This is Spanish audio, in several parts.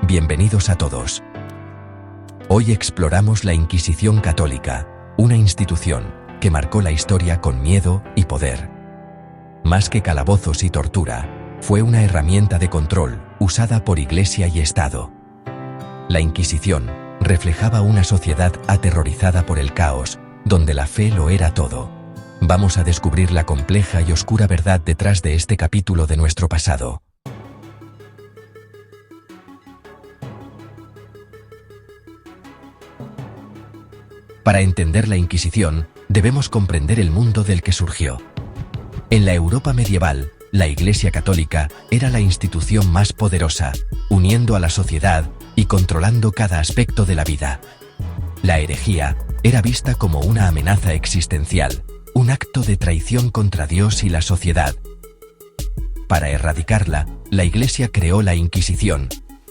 Bienvenidos a todos. Hoy exploramos la Inquisición Católica, una institución que marcó la historia con miedo y poder. Más que calabozos y tortura, fue una herramienta de control usada por Iglesia y Estado. La Inquisición reflejaba una sociedad aterrorizada por el caos, donde la fe lo era todo. Vamos a descubrir la compleja y oscura verdad detrás de este capítulo de nuestro pasado. Para entender la Inquisición, debemos comprender el mundo del que surgió. En la Europa medieval, la Iglesia Católica era la institución más poderosa, uniendo a la sociedad y controlando cada aspecto de la vida. La herejía era vista como una amenaza existencial, un acto de traición contra Dios y la sociedad. Para erradicarla, la Iglesia creó la Inquisición,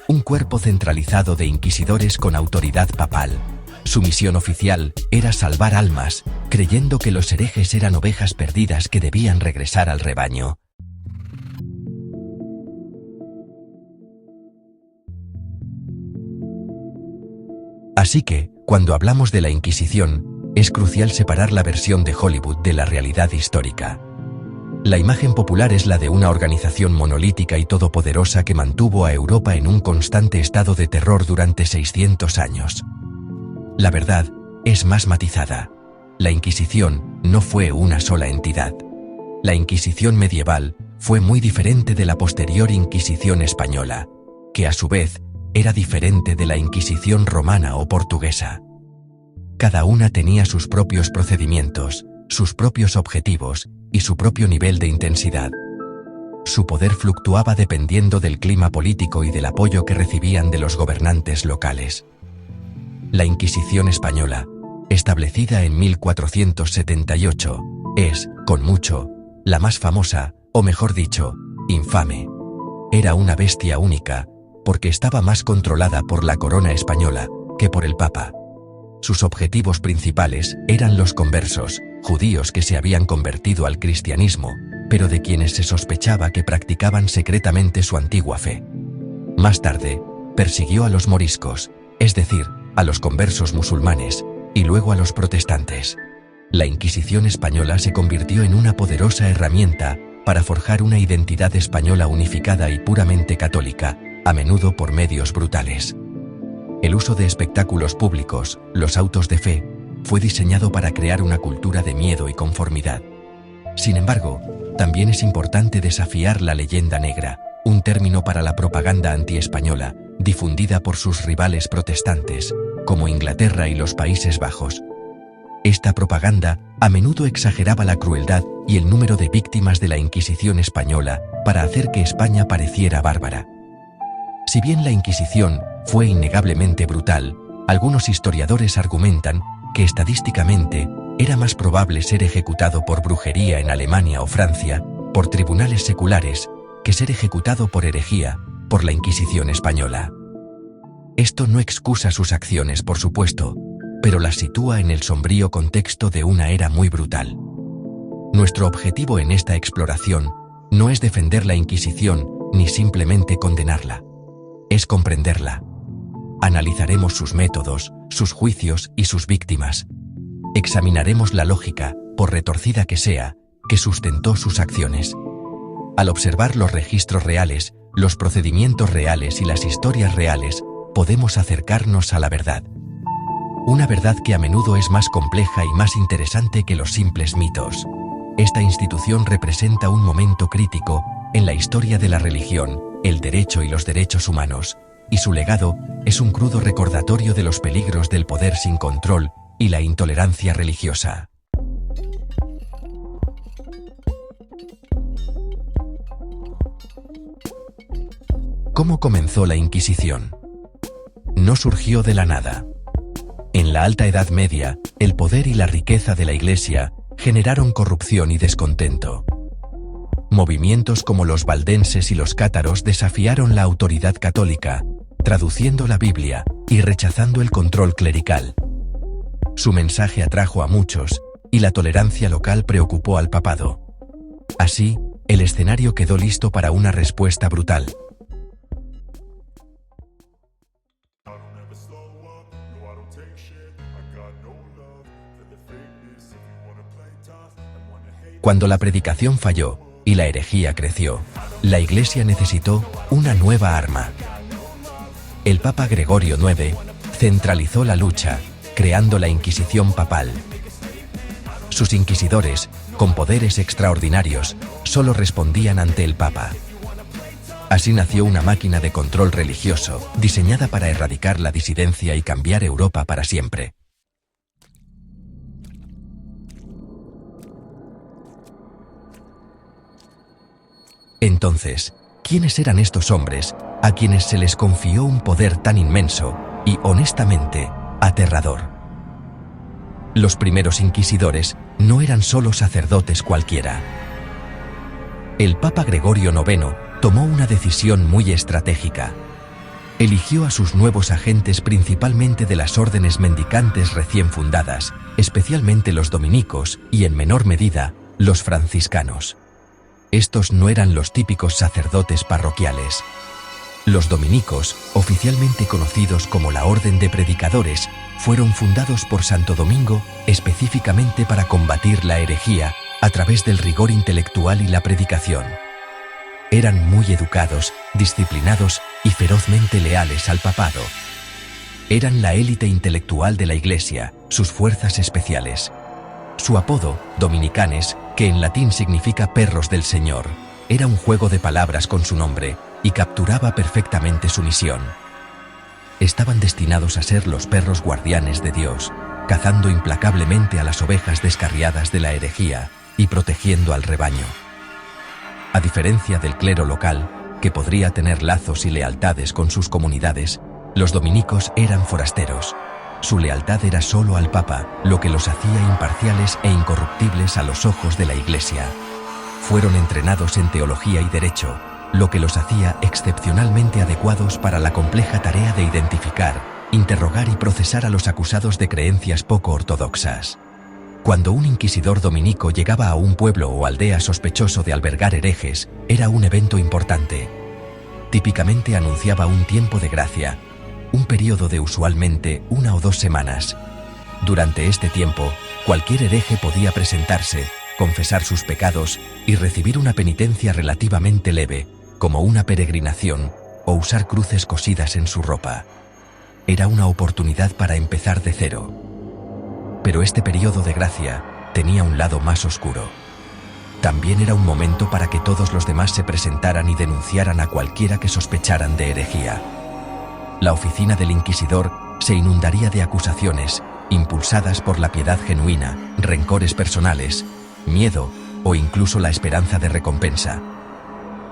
un cuerpo centralizado de inquisidores con autoridad papal. Su misión oficial era salvar almas, creyendo que los herejes eran ovejas perdidas que debían regresar al rebaño. Así que, cuando hablamos de la Inquisición, es crucial separar la versión de Hollywood de la realidad histórica. La imagen popular es la de una organización monolítica y todopoderosa que mantuvo a Europa en un constante estado de terror durante 600 años. La verdad es más matizada. La Inquisición no fue una sola entidad. La Inquisición medieval fue muy diferente de la posterior Inquisición española, que a su vez era diferente de la Inquisición romana o portuguesa. Cada una tenía sus propios procedimientos, sus propios objetivos y su propio nivel de intensidad. Su poder fluctuaba dependiendo del clima político y del apoyo que recibían de los gobernantes locales. La Inquisición española, establecida en 1478, es, con mucho, la más famosa, o mejor dicho, infame. Era una bestia única, porque estaba más controlada por la corona española que por el Papa. Sus objetivos principales eran los conversos, judíos que se habían convertido al cristianismo, pero de quienes se sospechaba que practicaban secretamente su antigua fe. Más tarde, persiguió a los moriscos, es decir, a los conversos musulmanes, y luego a los protestantes. La Inquisición española se convirtió en una poderosa herramienta para forjar una identidad española unificada y puramente católica, a menudo por medios brutales. El uso de espectáculos públicos, los autos de fe, fue diseñado para crear una cultura de miedo y conformidad. Sin embargo, también es importante desafiar la leyenda negra, un término para la propaganda antiespañola, difundida por sus rivales protestantes, como Inglaterra y los Países Bajos. Esta propaganda a menudo exageraba la crueldad y el número de víctimas de la Inquisición española para hacer que España pareciera bárbara. Si bien la Inquisición fue innegablemente brutal, algunos historiadores argumentan que estadísticamente era más probable ser ejecutado por brujería en Alemania o Francia, por tribunales seculares, que ser ejecutado por herejía, por la Inquisición española. Esto no excusa sus acciones, por supuesto, pero las sitúa en el sombrío contexto de una era muy brutal. Nuestro objetivo en esta exploración no es defender la Inquisición ni simplemente condenarla. Es comprenderla. Analizaremos sus métodos, sus juicios y sus víctimas. Examinaremos la lógica, por retorcida que sea, que sustentó sus acciones. Al observar los registros reales, los procedimientos reales y las historias reales, podemos acercarnos a la verdad. Una verdad que a menudo es más compleja y más interesante que los simples mitos. Esta institución representa un momento crítico en la historia de la religión, el derecho y los derechos humanos, y su legado es un crudo recordatorio de los peligros del poder sin control y la intolerancia religiosa. ¿Cómo comenzó la Inquisición? No surgió de la nada. En la Alta Edad Media, el poder y la riqueza de la Iglesia generaron corrupción y descontento. Movimientos como los valdenses y los cátaros desafiaron la autoridad católica, traduciendo la Biblia y rechazando el control clerical. Su mensaje atrajo a muchos, y la tolerancia local preocupó al papado. Así, el escenario quedó listo para una respuesta brutal. Cuando la predicación falló y la herejía creció, la Iglesia necesitó una nueva arma. El Papa Gregorio IX centralizó la lucha, creando la Inquisición papal. Sus inquisidores, con poderes extraordinarios, solo respondían ante el Papa. Así nació una máquina de control religioso, diseñada para erradicar la disidencia y cambiar Europa para siempre. Entonces, ¿quiénes eran estos hombres a quienes se les confió un poder tan inmenso y, honestamente, aterrador? Los primeros inquisidores no eran solo sacerdotes cualquiera. El Papa Gregorio IX tomó una decisión muy estratégica. Eligió a sus nuevos agentes principalmente de las órdenes mendicantes recién fundadas, especialmente los dominicos y, en menor medida, los franciscanos. Estos no eran los típicos sacerdotes parroquiales. Los dominicos, oficialmente conocidos como la Orden de Predicadores, fueron fundados por Santo Domingo específicamente para combatir la herejía a través del rigor intelectual y la predicación. Eran muy educados, disciplinados y ferozmente leales al papado. Eran la élite intelectual de la Iglesia, sus fuerzas especiales. Su apodo, Dominicanes, que en latín significa perros del Señor, era un juego de palabras con su nombre y capturaba perfectamente su misión. Estaban destinados a ser los perros guardianes de Dios, cazando implacablemente a las ovejas descarriadas de la herejía y protegiendo al rebaño. A diferencia del clero local, que podría tener lazos y lealtades con sus comunidades, los dominicos eran forasteros. Su lealtad era solo al Papa, lo que los hacía imparciales e incorruptibles a los ojos de la Iglesia. Fueron entrenados en teología y derecho, lo que los hacía excepcionalmente adecuados para la compleja tarea de identificar, interrogar y procesar a los acusados de creencias poco ortodoxas. Cuando un inquisidor dominico llegaba a un pueblo o aldea sospechoso de albergar herejes, era un evento importante. Típicamente anunciaba un tiempo de gracia, un periodo de usualmente 1 o 2 semanas. Durante este tiempo, cualquier hereje podía presentarse, confesar sus pecados y recibir una penitencia relativamente leve, como una peregrinación o usar cruces cosidas en su ropa. Era una oportunidad para empezar de cero. Pero este periodo de gracia tenía un lado más oscuro. También era un momento para que todos los demás se presentaran y denunciaran a cualquiera que sospecharan de herejía. La oficina del inquisidor se inundaría de acusaciones, impulsadas por la piedad genuina, rencores personales, miedo o incluso la esperanza de recompensa.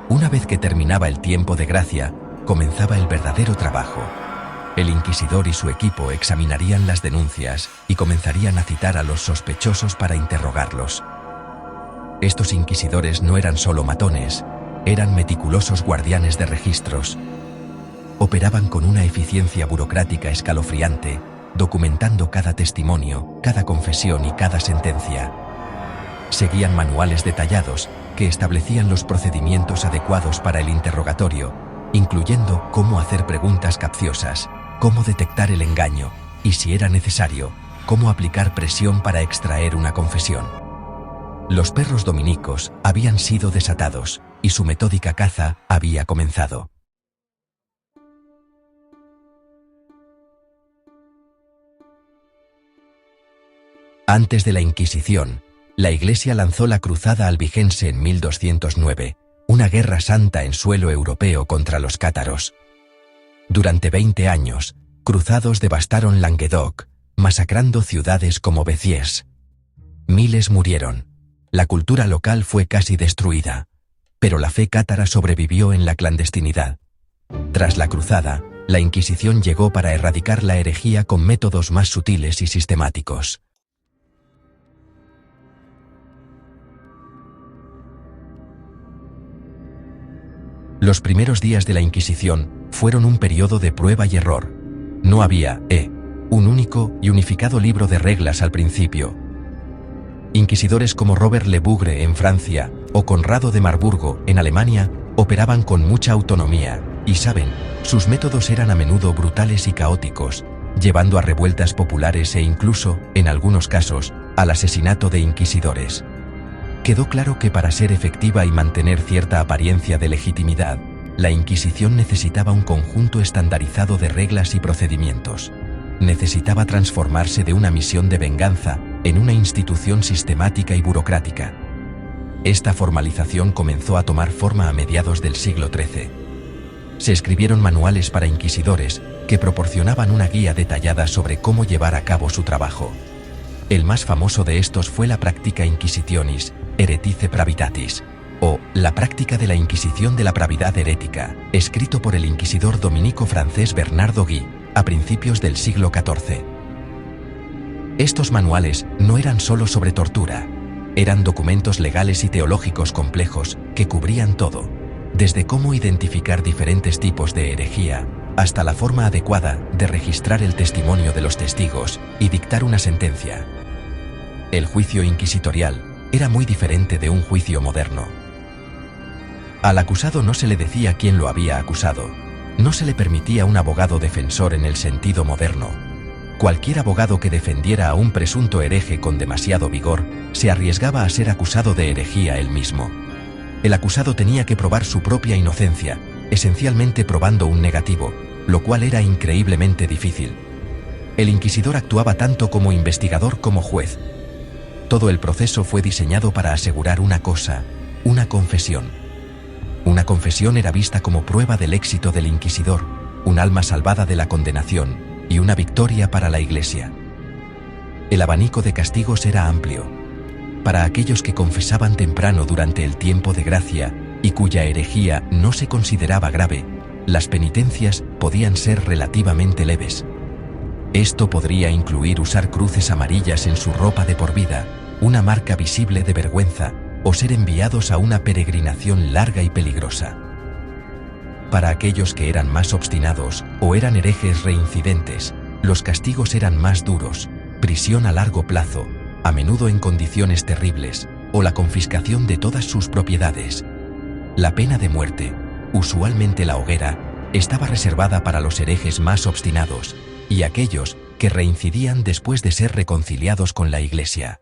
Una vez que terminaba el tiempo de gracia, comenzaba el verdadero trabajo. El inquisidor y su equipo examinarían las denuncias y comenzarían a citar a los sospechosos para interrogarlos. Estos inquisidores no eran solo matones, eran meticulosos guardianes de registros. Operaban con una eficiencia burocrática escalofriante, documentando cada testimonio, cada confesión y cada sentencia. Seguían manuales detallados que establecían los procedimientos adecuados para el interrogatorio, incluyendo cómo hacer preguntas capciosas, cómo detectar el engaño y, si era necesario, cómo aplicar presión para extraer una confesión. Los perros dominicos habían sido desatados y su metódica caza había comenzado. Antes de la Inquisición, la Iglesia lanzó la Cruzada Albigense en 1209, una guerra santa en suelo europeo contra los cátaros. Durante 20 años, cruzados devastaron Languedoc, masacrando ciudades como Béziers. Miles murieron. La cultura local fue casi destruida, pero la fe cátara sobrevivió en la clandestinidad. Tras la cruzada, la Inquisición llegó para erradicar la herejía con métodos más sutiles y sistemáticos. Los primeros días de la Inquisición fueron un periodo de prueba y error. No había, un único y unificado libro de reglas al principio. Inquisidores como Robert Le Bougre en Francia o Conrado de Marburgo en Alemania operaban con mucha autonomía y, sus métodos eran a menudo brutales y caóticos, llevando a revueltas populares e incluso, en algunos casos, al asesinato de inquisidores. ¿Qué Quedó claro que para ser efectiva y mantener cierta apariencia de legitimidad, la Inquisición necesitaba un conjunto estandarizado de reglas y procedimientos. Necesitaba transformarse de una misión de venganza en una institución sistemática y burocrática. Esta formalización comenzó a tomar forma a mediados del siglo XIII. Se escribieron manuales para inquisidores que proporcionaban una guía detallada sobre cómo llevar a cabo su trabajo. El más famoso de estos fue la Practica Inquisitionis Heretice Pravitatis, o la práctica de la Inquisición de la Pravidad Herética, escrito por el inquisidor dominico francés Bernardo Guy, a principios del siglo XIV. Estos manuales no eran solo sobre tortura, eran documentos legales y teológicos complejos que cubrían todo, desde cómo identificar diferentes tipos de herejía, hasta la forma adecuada de registrar el testimonio de los testigos y dictar una sentencia. El juicio inquisitorial era muy diferente de un juicio moderno. Al acusado no se le decía quién lo había acusado, no se le permitía un abogado defensor en el sentido moderno. Cualquier abogado que defendiera a un presunto hereje con demasiado vigor se arriesgaba a ser acusado de herejía él mismo. El acusado tenía que probar su propia inocencia, esencialmente probando un negativo, lo cual era increíblemente difícil. El inquisidor actuaba tanto como investigador como juez. Todo el proceso fue diseñado para asegurar una cosa: una confesión. Una confesión era vista como prueba del éxito del inquisidor, un alma salvada de la condenación y una victoria para la Iglesia. El abanico de castigos era amplio. Para aquellos que confesaban temprano durante el tiempo de gracia y cuya herejía no se consideraba grave, las penitencias podían ser relativamente leves. Esto podría incluir usar cruces amarillas en su ropa de por vida, una marca visible de vergüenza, o ser enviados a una peregrinación larga y peligrosa. Para aquellos que eran más obstinados o eran herejes reincidentes, los castigos eran más duros: prisión a largo plazo, a menudo en condiciones terribles, o la confiscación de todas sus propiedades. La pena de muerte, usualmente la hoguera, estaba reservada para los herejes más obstinados y aquellos que reincidían después de ser reconciliados con la Iglesia.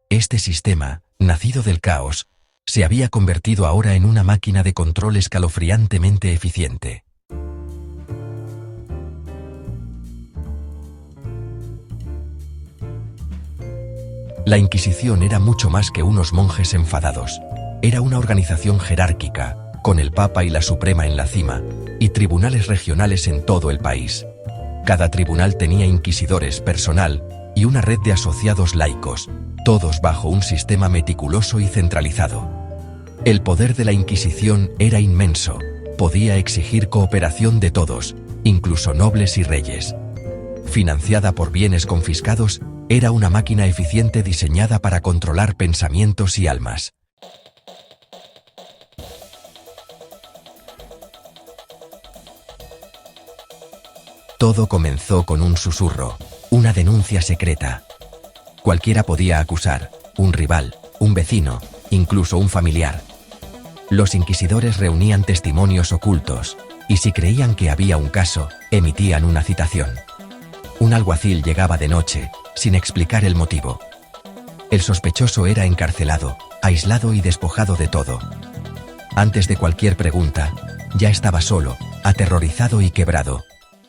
Este sistema, nacido del caos, se había convertido ahora en una máquina de control escalofriantemente eficiente. La Inquisición era mucho más que unos monjes enfadados. Era una organización jerárquica, con el Papa y la Suprema en la cima, y tribunales regionales en todo el país. Cada tribunal tenía inquisidores, personal y una red de asociados laicos, todos bajo un sistema meticuloso y centralizado. El poder de la Inquisición era inmenso, podía exigir cooperación de todos, incluso nobles y reyes. Financiada por bienes confiscados, era una máquina eficiente diseñada para controlar pensamientos y almas. Todo comenzó con un susurro, una denuncia secreta. Cualquiera podía acusar: un rival, un vecino, incluso un familiar. Los inquisidores reunían testimonios ocultos, y si creían que había un caso, emitían una citación. Un alguacil llegaba de noche, sin explicar el motivo. El sospechoso era encarcelado, aislado y despojado de todo. Antes de cualquier pregunta, ya estaba solo, aterrorizado y quebrado.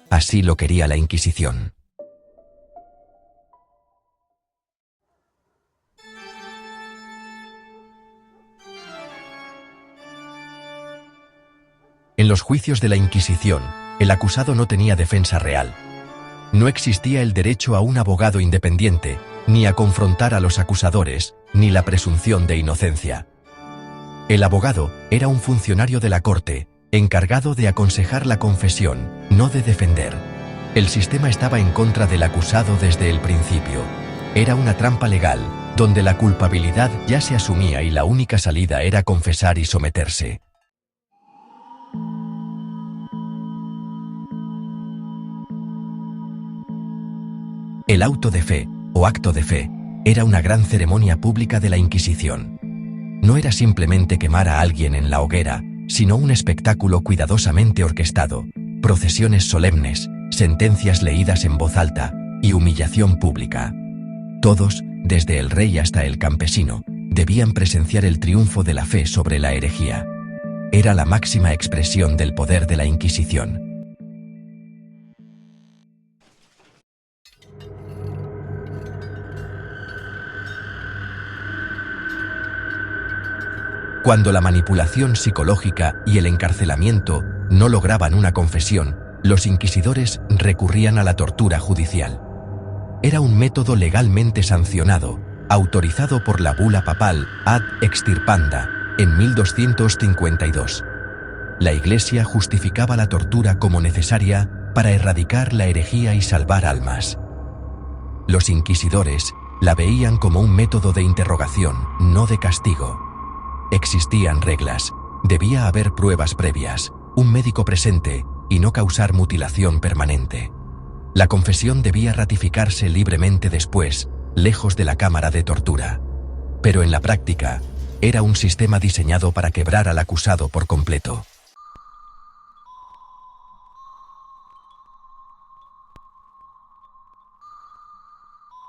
Así lo quería la Inquisición. En los juicios de la Inquisición, el acusado no tenía defensa real. No existía el derecho a un abogado independiente, ni a confrontar a los acusadores, ni la presunción de inocencia. El abogado era un funcionario de la corte, encargado de aconsejar la confesión, no de defender. El sistema estaba en contra del acusado desde el principio. Era una trampa legal, donde la culpabilidad ya se asumía y la única salida era confesar y someterse. El auto de fe, o acto de fe, era una gran ceremonia pública de la Inquisición. No era simplemente quemar a alguien en la hoguera, sino un espectáculo cuidadosamente orquestado, procesiones solemnes, sentencias leídas en voz alta y humillación pública. Todos, desde el rey hasta el campesino, debían presenciar el triunfo de la fe sobre la herejía. Era la máxima expresión del poder de la Inquisición. Cuando la manipulación psicológica y el encarcelamiento no lograban una confesión, los inquisidores recurrían a la tortura judicial. Era un método legalmente sancionado, autorizado por la bula papal Ad Extirpanda en 1252. La Iglesia justificaba la tortura como necesaria para erradicar la herejía y salvar almas. Los inquisidores la veían como un método de interrogación, no de castigo. Existían reglas, debía haber pruebas previas, un médico presente y no causar mutilación permanente. La confesión debía ratificarse libremente después, lejos de la cámara de tortura. Pero en la práctica, era un sistema diseñado para quebrar al acusado por completo.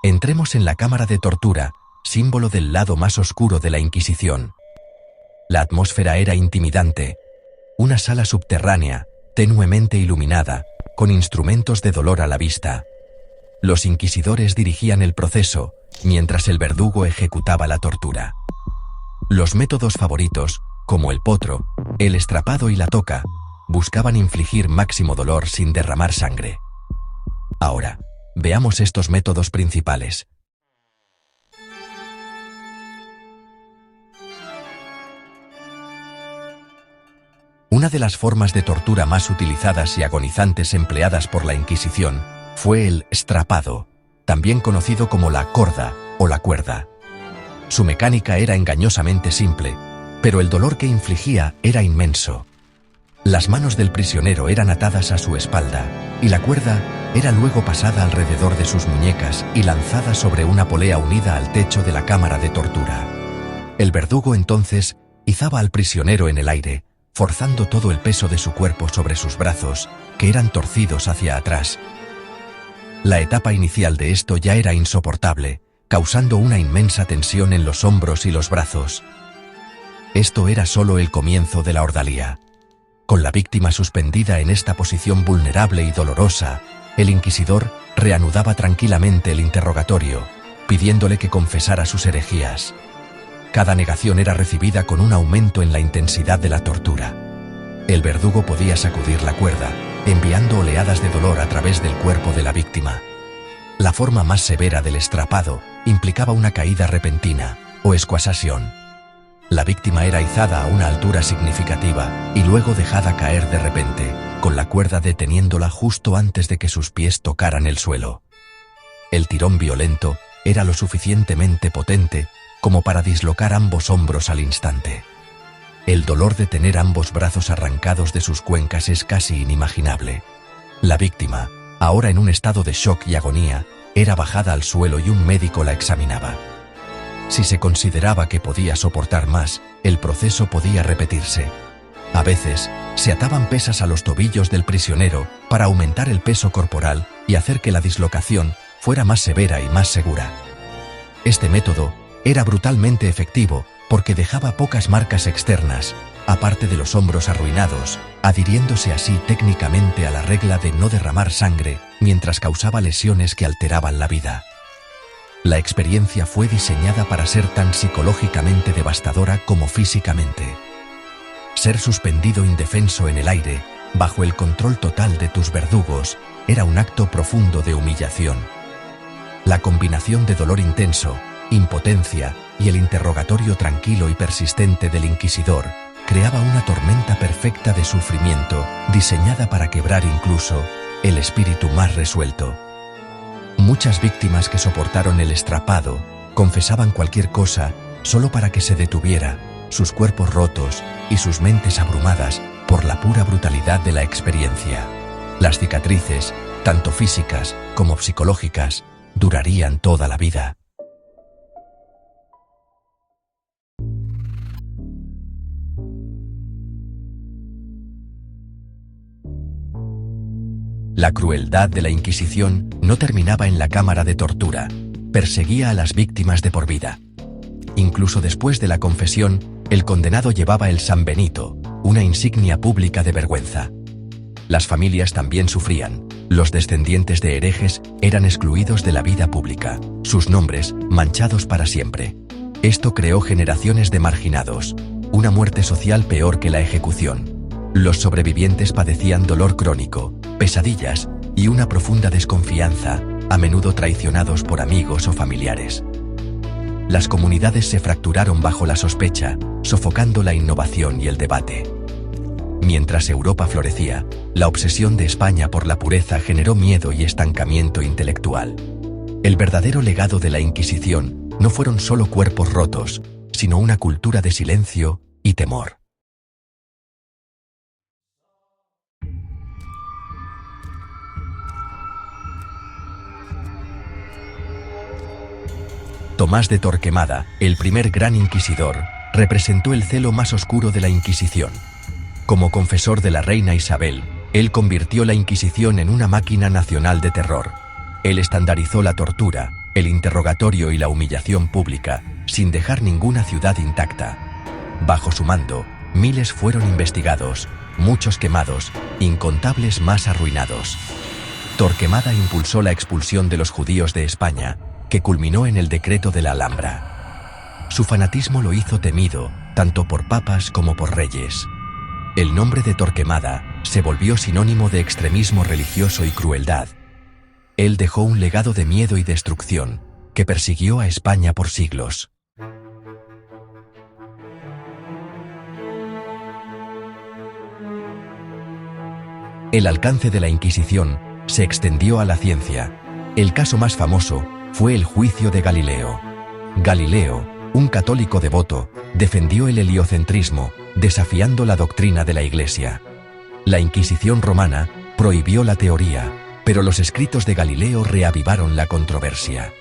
Entremos en la cámara de tortura, símbolo del lado más oscuro de la Inquisición. La atmósfera era intimidante. Una sala subterránea, tenuemente iluminada, con instrumentos de dolor a la vista. Los inquisidores dirigían el proceso, mientras el verdugo ejecutaba la tortura. Los métodos favoritos, como el potro, el estrapado y la toca, buscaban infligir máximo dolor sin derramar sangre. Ahora, veamos estos métodos principales. Una de las formas de tortura más utilizadas y agonizantes empleadas por la Inquisición fue el estrapado, también conocido como la corda o la cuerda. Su mecánica era engañosamente simple, pero el dolor que infligía era inmenso. Las manos del prisionero eran atadas a su espalda, y la cuerda era luego pasada alrededor de sus muñecas y lanzada sobre una polea unida al techo de la cámara de tortura. El verdugo entonces izaba al prisionero en el aire, forzando todo el peso de su cuerpo sobre sus brazos, que eran torcidos hacia atrás. La etapa inicial de esto ya era insoportable, causando una inmensa tensión en los hombros y los brazos. Esto era solo el comienzo de la ordalía. Con la víctima suspendida en esta posición vulnerable y dolorosa, el inquisidor reanudaba tranquilamente el interrogatorio, pidiéndole que confesara sus herejías. Cada negación era recibida con un aumento en la intensidad de la tortura. El verdugo podía sacudir la cuerda, enviando oleadas de dolor a través del cuerpo de la víctima. La forma más severa del estrapado implicaba una caída repentina, o esquassación. La víctima era izada a una altura significativa y luego dejada caer de repente, con la cuerda deteniéndola justo antes de que sus pies tocaran el suelo. El tirón violento era lo suficientemente potente como para dislocar ambos hombros al instante. El dolor de tener ambos brazos arrancados de sus cuencas es casi inimaginable. La víctima, ahora en un estado de shock y agonía, era bajada al suelo y un médico la examinaba. Si se consideraba que podía soportar más, el proceso podía repetirse. A veces, se ataban pesas a los tobillos del prisionero para aumentar el peso corporal y hacer que la dislocación fuera más severa y más segura. Este método era brutalmente efectivo porque dejaba pocas marcas externas, aparte de los hombros arruinados, adhiriéndose así técnicamente a la regla de no derramar sangre mientras causaba lesiones que alteraban la vida. La experiencia fue diseñada para ser tan psicológicamente devastadora como físicamente. Ser suspendido indefenso en el aire, bajo el control total de tus verdugos, era un acto profundo de humillación. La combinación de dolor intenso, impotencia y el interrogatorio tranquilo y persistente del inquisidor creaba una tormenta perfecta de sufrimiento diseñada para quebrar incluso el espíritu más resuelto. Muchas víctimas que soportaron el estrapado confesaban cualquier cosa solo para que se detuviera, sus cuerpos rotos y sus mentes abrumadas por la pura brutalidad de la experiencia. Las cicatrices, tanto físicas como psicológicas, durarían toda la vida. La crueldad de la Inquisición no terminaba en la cámara de tortura, perseguía a las víctimas de por vida. Incluso después de la confesión, el condenado llevaba el San Benito, una insignia pública de vergüenza. Las familias también sufrían. Los descendientes de herejes eran excluidos de la vida pública, sus nombres manchados para siempre. Esto creó generaciones de marginados, una muerte social peor que la ejecución. Los sobrevivientes padecían dolor crónico, pesadillas y una profunda desconfianza, a menudo traicionados por amigos o familiares. Las comunidades se fracturaron bajo la sospecha, sofocando la innovación y el debate. Mientras Europa florecía, la obsesión de España por la pureza generó miedo y estancamiento intelectual. El verdadero legado de la Inquisición no fueron solo cuerpos rotos, sino una cultura de silencio y temor. Tomás de Torquemada, el primer gran inquisidor, representó el celo más oscuro de la Inquisición. Como confesor de la reina Isabel, él convirtió la Inquisición en una máquina nacional de terror. Él estandarizó la tortura, el interrogatorio y la humillación pública, sin dejar ninguna ciudad intacta. Bajo su mando, miles fueron investigados, muchos quemados, incontables más arruinados. Torquemada impulsó la expulsión de los judíos de España, que culminó en el decreto de la Alhambra. Su fanatismo lo hizo temido, tanto por papas como por reyes. El nombre de Torquemada se volvió sinónimo de extremismo religioso y crueldad. Él dejó un legado de miedo y destrucción, que persiguió a España por siglos. El alcance de la Inquisición se extendió a la ciencia. El caso más famoso fue el juicio de Galileo. Galileo, un católico devoto, defendió el heliocentrismo, desafiando la doctrina de la Iglesia. La Inquisición romana prohibió la teoría, pero los escritos de Galileo reavivaron la controversia.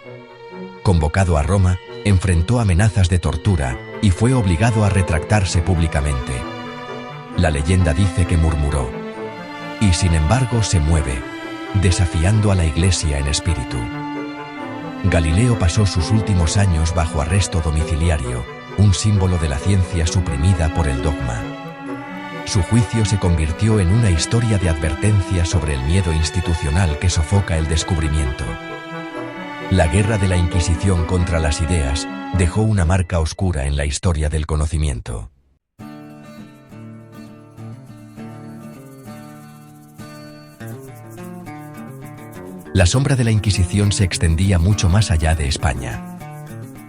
Convocado a Roma, enfrentó amenazas de tortura y fue obligado a retractarse públicamente. La leyenda dice que murmuró, y sin embargo se mueve, desafiando a la Iglesia en espíritu. Galileo pasó sus últimos años bajo arresto domiciliario, un símbolo de la ciencia suprimida por el dogma. Su juicio se convirtió en una historia de advertencia sobre el miedo institucional que sofoca el descubrimiento. La guerra de la Inquisición contra las ideas dejó una marca oscura en la historia del conocimiento. La sombra de la Inquisición se extendía mucho más allá de España.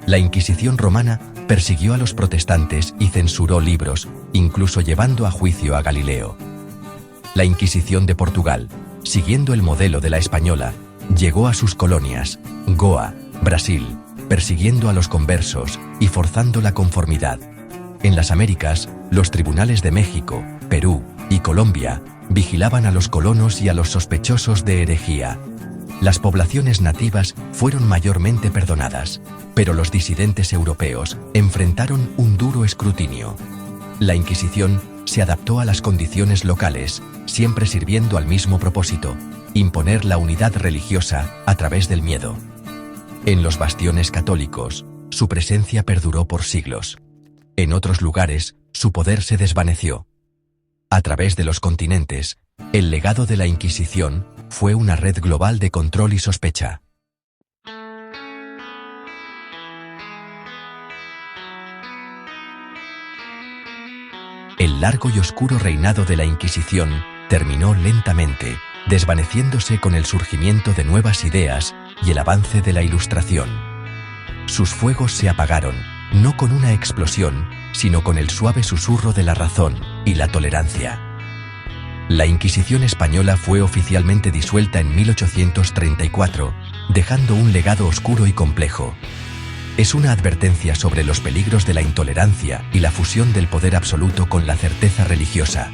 La Inquisición romana persiguió a los protestantes y censuró libros, incluso llevando a juicio a Galileo. La Inquisición de Portugal, siguiendo el modelo de la española, llegó a sus colonias, Goa, Brasil, persiguiendo a los conversos y forzando la conformidad. En las Américas, los tribunales de México, Perú y Colombia vigilaban a los colonos y a los sospechosos de herejía. Las poblaciones nativas fueron mayormente perdonadas, pero los disidentes europeos enfrentaron un duro escrutinio. La Inquisición se adaptó a las condiciones locales, siempre sirviendo al mismo propósito: imponer la unidad religiosa a través del miedo. En los bastiones católicos, su presencia perduró por siglos. En otros lugares, su poder se desvaneció. A través de los continentes, el legado de la Inquisición fue una red global de control y sospecha. El largo y oscuro reinado de la Inquisición terminó lentamente, desvaneciéndose con el surgimiento de nuevas ideas y el avance de la Ilustración. Sus fuegos se apagaron, no con una explosión, sino con el suave susurro de la razón y la tolerancia. La Inquisición española fue oficialmente disuelta en 1834, dejando un legado oscuro y complejo. Es una advertencia sobre los peligros de la intolerancia y la fusión del poder absoluto con la certeza religiosa.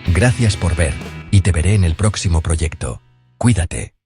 Gracias por ver, y te veré en el próximo proyecto. Cuídate.